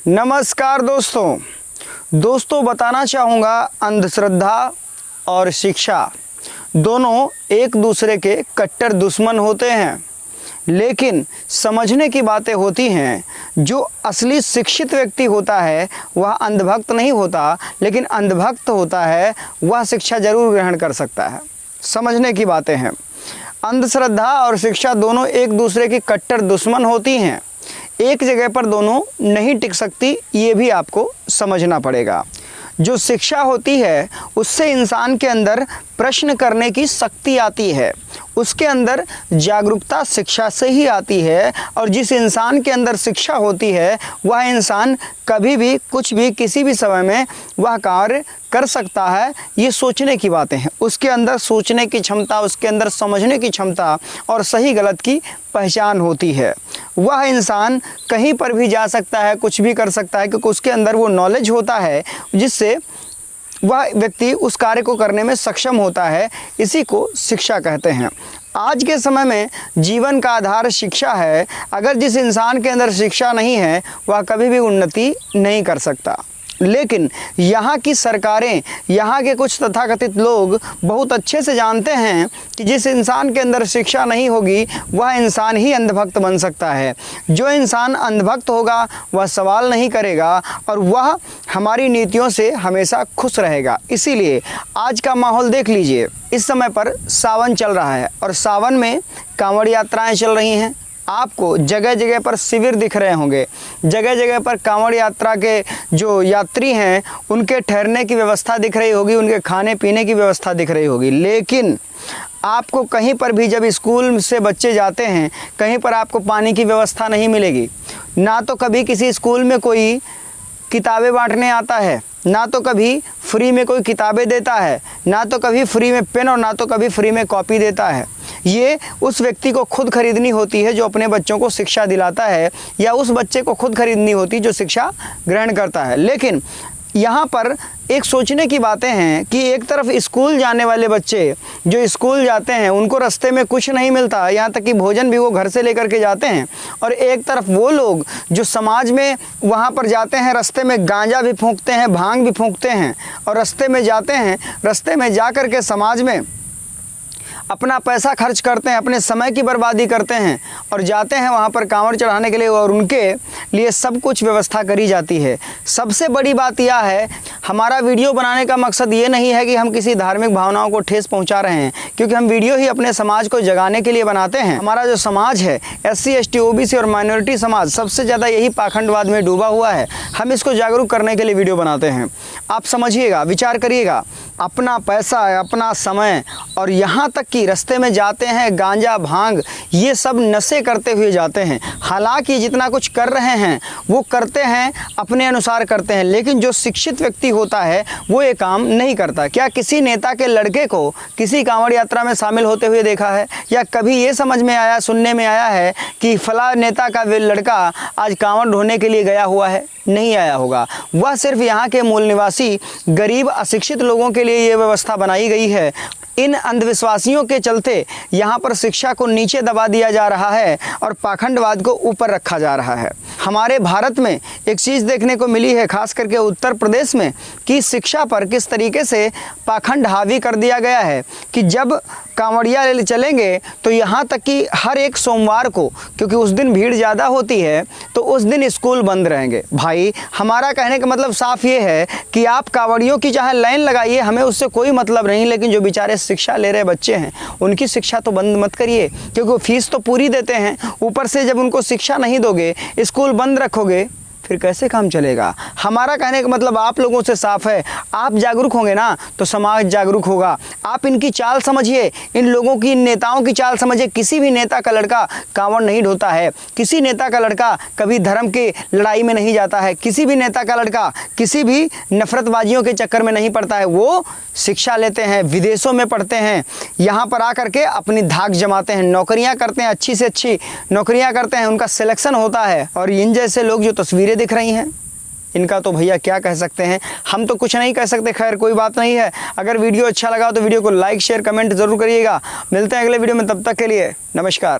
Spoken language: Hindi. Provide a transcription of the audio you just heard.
नमस्कार दोस्तों बताना चाहूँगा, अंधश्रद्धा और शिक्षा दोनों एक दूसरे के कट्टर दुश्मन होते हैं, लेकिन समझने की बातें होती हैं। जो असली शिक्षित व्यक्ति होता है वह अंधभक्त नहीं होता, लेकिन अंधभक्त होता है वह शिक्षा जरूर ग्रहण कर सकता है। समझने की बातें हैं। अंधश्रद्धा और शिक्षा दोनों एक दूसरे की कट्टर दुश्मन होती हैं, एक जगह पर दोनों नहीं टिक सकती, ये भी आपको समझना पड़ेगा। जो शिक्षा होती है उससे इंसान के अंदर प्रश्न करने की शक्ति आती है, उसके अंदर जागरूकता शिक्षा से ही आती है। और जिस इंसान के अंदर शिक्षा होती है वह इंसान कभी भी कुछ भी किसी भी समय में वह कार्य कर सकता है। ये सोचने की बातें हैं। उसके अंदर सोचने की क्षमता, उसके अंदर समझने की क्षमता और सही गलत की पहचान होती है। वह इंसान कहीं पर भी जा सकता है, कुछ भी कर सकता है, क्योंकि उसके अंदर वो नॉलेज होता है जिससे वह व्यक्ति उस कार्य को करने में सक्षम होता है। इसी को शिक्षा कहते हैं। आज के समय में जीवन का आधार शिक्षा है। अगर जिस इंसान के अंदर शिक्षा नहीं है वह कभी भी उन्नति नहीं कर सकता। लेकिन यहाँ की सरकारें, यहाँ के कुछ तथाकथित लोग बहुत अच्छे से जानते हैं कि जिस इंसान के अंदर शिक्षा नहीं होगी वह इंसान ही अंधभक्त बन सकता है। जो इंसान अंधभक्त होगा वह सवाल नहीं करेगा और वह हमारी नीतियों से हमेशा खुश रहेगा। इसीलिए आज का माहौल देख लीजिए। इस समय पर सावन चल रहा है और सावन में कांवड़ यात्राएं चल रही हैं। आपको जगह जगह पर शिविर दिख रहे होंगे, जगह जगह पर कांवड़ यात्रा के जो यात्री हैं उनके ठहरने की व्यवस्था दिख रही होगी, उनके खाने पीने की व्यवस्था दिख रही होगी। लेकिन आपको कहीं पर भी जब स्कूल से बच्चे जाते हैं कहीं पर आपको पानी की व्यवस्था नहीं मिलेगी। ना तो कभी किसी स्कूल में कोई किताबें बांटने आता है, ना तो कभी फ्री में कोई किताबें देता है, ना तो कभी फ्री में पेन और ना तो कभी फ्री में कॉपी देता है। ये उस व्यक्ति को खुद खरीदनी होती है जो अपने बच्चों को शिक्षा दिलाता है, या उस बच्चे को खुद खरीदनी होती है जो शिक्षा ग्रहण करता है। लेकिन यहाँ पर एक सोचने की बातें हैं कि एक तरफ स्कूल जाने वाले बच्चे जो स्कूल जाते हैं उनको रास्ते में कुछ नहीं मिलता, यहाँ तक कि भोजन भी वो घर से लेकर के जाते हैं। और एक तरफ वो लोग जो समाज में वहाँ पर जाते हैं, रास्ते में गांजा भी फूंकते हैं, भांग भी फूंकते हैं और रास्ते में जाते हैं, रास्ते में जा कर के समाज में अपना पैसा खर्च करते हैं, अपने समय की बर्बादी करते हैं और जाते हैं वहाँ पर कांवड़ चढ़ाने के लिए और उनके लिए सब कुछ व्यवस्था करी जाती है। सबसे बड़ी बात यह है, हमारा वीडियो बनाने का मकसद ये नहीं है कि हम किसी धार्मिक भावनाओं को ठेस पहुँचा रहे हैं, क्योंकि हम वीडियो ही अपने समाज को जगाने के लिए बनाते हैं। हमारा जो समाज है SC ST OBC और माइनॉरिटी समाज सबसे ज़्यादा यही पाखंडवाद में डूबा हुआ है। हम इसको जागरूक करने के लिए वीडियो बनाते हैं। आप समझिएगा, विचार करिएगा। अपना पैसा, अपना समय और यहाँ तक कि रास्ते में जाते हैं गांजा भांग ये सब नशे करते हुए जाते हैं। हालांकि जितना कुछ कर रहे हैं वो करते हैं अपने अनुसार करते हैं, लेकिन जो शिक्षित व्यक्ति होता है वो ये काम नहीं करता। क्या किसी नेता के लड़के को किसी कांवड़ यात्रा में शामिल होते हुए देखा है? या कभी ये समझ में आया, सुनने में आया है कि फला नेता का लड़का आज कांवड़ ढोने के लिए गया हुआ है? नहीं आया होगा। वह सिर्फ यहाँ के मूल निवासी गरीब अशिक्षित लोगों के लिए ये व्यवस्था बनाई गई है। इन अंधविश्वासियों के चलते यहाँ पर शिक्षा को नीचे दबा दिया जा रहा है और पाखंडवाद को ऊपर रखा जा रहा है। हमारे भारत में एक चीज़ देखने को मिली है, खास करके उत्तर प्रदेश में, कि शिक्षा पर किस तरीके से पाखंड हावी कर दिया गया है कि जब कांवड़िया चलेंगे तो यहाँ तक कि हर एक सोमवार को, क्योंकि उस दिन भीड़ ज़्यादा होती है, तो उस दिन स्कूल बंद रहेंगे। भाई, हमारा कहने का मतलब साफ ये है कि आप कांवड़ियों की चाहे लाइन लगाइए, हमें उससे कोई मतलब नहीं, लेकिन जो बेचारे शिक्षा ले रहे बच्चे हैं उनकी शिक्षा तो बंद मत करिए, क्योंकि वो फीस तो पूरी देते हैं। ऊपर से जब उनको शिक्षा नहीं दोगे, स्कूल बंद रखोगे, फिर कैसे काम चलेगा? हमारा कहने का मतलब आप लोगों से साफ है, आप जागरूक होंगे ना तो समाज जागरूक होगा। आप इनकी चाल समझिए, इन लोगों की, इन नेताओं की चाल समझिए। किसी भी नेता का लड़का कांवड़ नहीं ढोता है, किसी नेता का लड़का कभी धर्म की लड़ाई में नहीं जाता है, किसी भी नेता का लड़का किसी भी नफरतबाजियों के चक्कर में नहीं पड़ता है। वो शिक्षा लेते हैं, विदेशों में पढ़ते हैं, यहाँ पर आकर के अपनी धाक जमाते हैं, नौकरियाँ करते हैं, अच्छी से अच्छी नौकरियाँ करते हैं, उनका सिलेक्शन होता है। और इन जैसे लोग जो तस्वीरें दिख रही हैं, इनका तो भैया क्या कह सकते हैं, हम तो कुछ नहीं कह सकते। खैर, कोई बात नहीं है। अगर वीडियो अच्छा लगा तो वीडियो को लाइक शेयर कमेंट ज़रूर करिएगा। मिलते हैं अगले वीडियो में, तब तक के लिए नमस्कार।